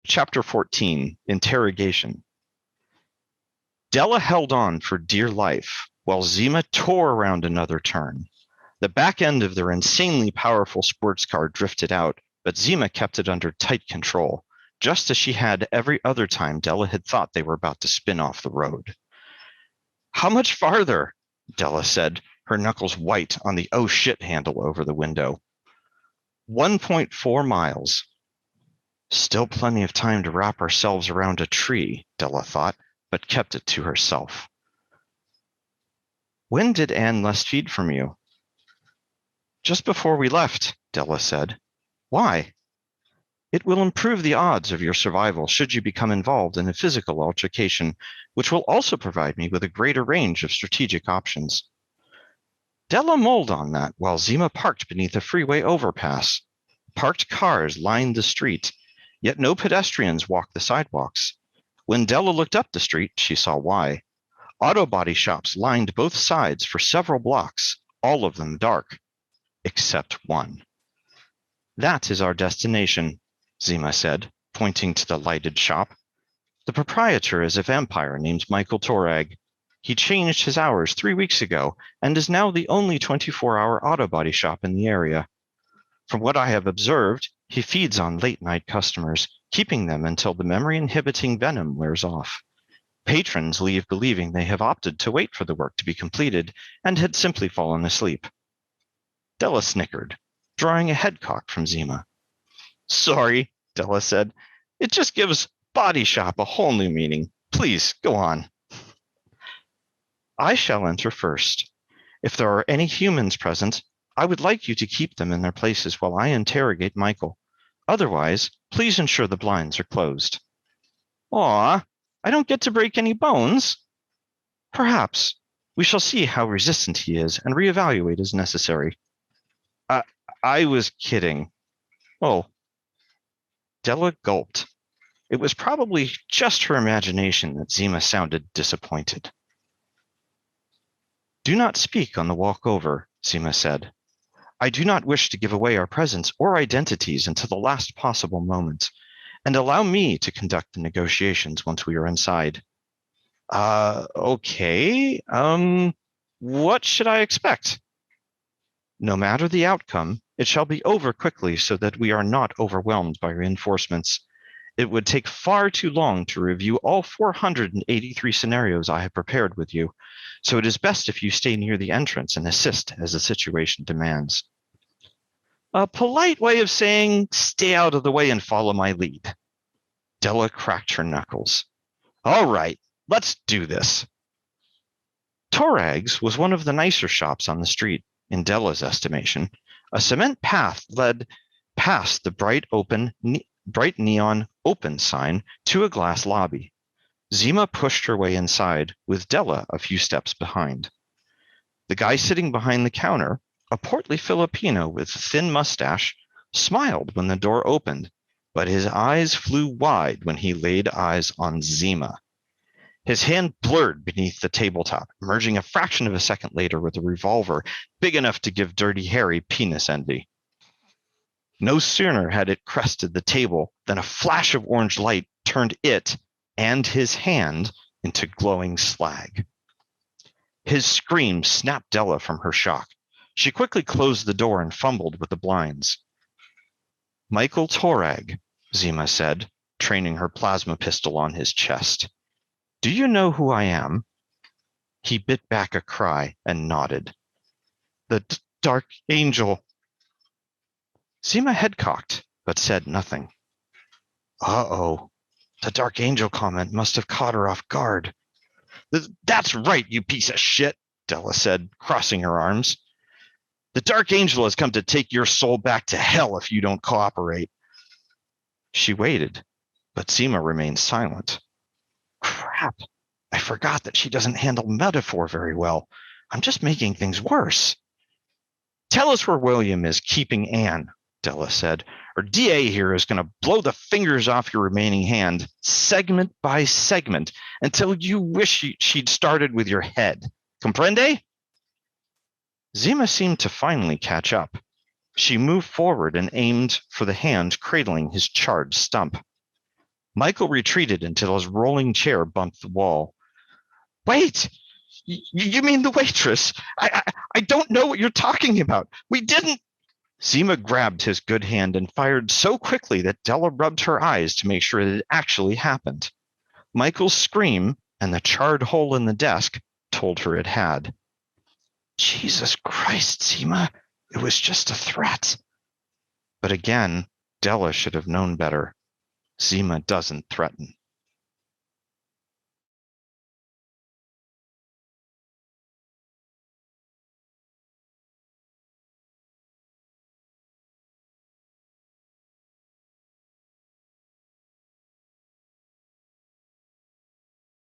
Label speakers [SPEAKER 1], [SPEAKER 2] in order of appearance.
[SPEAKER 1] Chapter 14, Interrogation. Della held on for dear life, while Zima tore around another turn. The back end of their insanely powerful sports car drifted out, but Zima kept it under tight control, just as she had every other time Della had thought they were about to spin off the road. How much farther? Della said, her knuckles white on the oh shit handle over the window. 1.4 miles. Still plenty of time to wrap ourselves around a tree, Della thought, but kept it to herself. When did Anne last feed from you? Just before we left, Della said. Why? It will improve the odds of your survival should you become involved in a physical altercation, which will also provide me with a greater range of strategic options. Della mulled on that while Zima parked beneath a freeway overpass. Parked cars lined the street, yet no pedestrians walked the sidewalks. When Della looked up the street, she saw why. Auto body shops lined both sides for several blocks, all of them dark, except one. That is our destination, Zima said, pointing to the lighted shop. The proprietor is a vampire named Michael Torag. He changed his hours 3 weeks ago and is now the only 24-hour auto body shop in the area. From what I have observed, he feeds on late-night customers, keeping them until the memory-inhibiting venom wears off. Patrons leave believing they have opted to wait for the work to be completed and had simply fallen asleep. Della snickered, drawing a head cock from Zima. Sorry, Della said. It just gives body shop a whole new meaning. Please, go on. I shall enter first. If there are any humans present, I would like you to keep them in their places while I interrogate Michael. Otherwise, please ensure the blinds are closed. Aw, I don't get to break any bones. Perhaps. We shall see how resistant he is and reevaluate as necessary. I was kidding. Oh. Della gulped. It was probably just her imagination that Zima sounded disappointed. Do not speak on the walk over, Zima said. I do not wish to give away our presence or identities until the last possible moment, and allow me to conduct the negotiations once we are inside. Okay. What should I expect? No matter the outcome, it shall be over quickly so that we are not overwhelmed by reinforcements. It would take far too long to review all 483 scenarios I have prepared with you, so it is best if you stay near the entrance and assist as the situation demands. A polite way of saying, stay out of the way and follow my lead. Della cracked her knuckles. All right, let's do this. Torag's was one of the nicer shops on the street, in Della's estimation. A cement path led past the bright neon open sign to a glass lobby. Zima pushed her way inside, with Della a few steps behind. The guy sitting behind the counter, a portly Filipino with a thin mustache, smiled when the door opened, but his eyes flew wide when he laid eyes on Zima. His hand blurred beneath the tabletop, emerging a fraction of a second later with a revolver big enough to give Dirty Harry penis envy. No sooner had it crested the table than a flash of orange light turned it and his hand into glowing slag. His scream snapped Della from her shock. She quickly closed the door and fumbled with the blinds. Michael Torag, Zima said, training her plasma pistol on his chest. Do you know who I am? He bit back a cry and nodded. The Dark Angel. Zima head cocked, but said nothing. Uh-oh. The Dark Angel comment must have caught her off guard. That's right, you piece of shit, Della said, crossing her arms. The Dark Angel has come to take your soul back to hell if you don't cooperate. She waited, but Zima remained silent. Crap, I forgot that she doesn't handle metaphor very well. I'm just making things worse. Tell us where William is keeping Anne, Della said, or DA here is going to blow the fingers off your remaining hand, segment by segment, until you wish she'd started with your head. Comprende? Zima seemed to finally catch up. She moved forward and aimed for the hand cradling his charred stump. Michael retreated until his rolling chair bumped the wall. Wait! You mean the waitress? I don't know what you're talking about. We didn't. Zima grabbed his good hand and fired so quickly that Della rubbed her eyes to make sure that it actually happened. Michael's scream and the charred hole in the desk told her it had. Jesus Christ, Zima, it was just a threat. But again, Della should have known better. Zima doesn't threaten.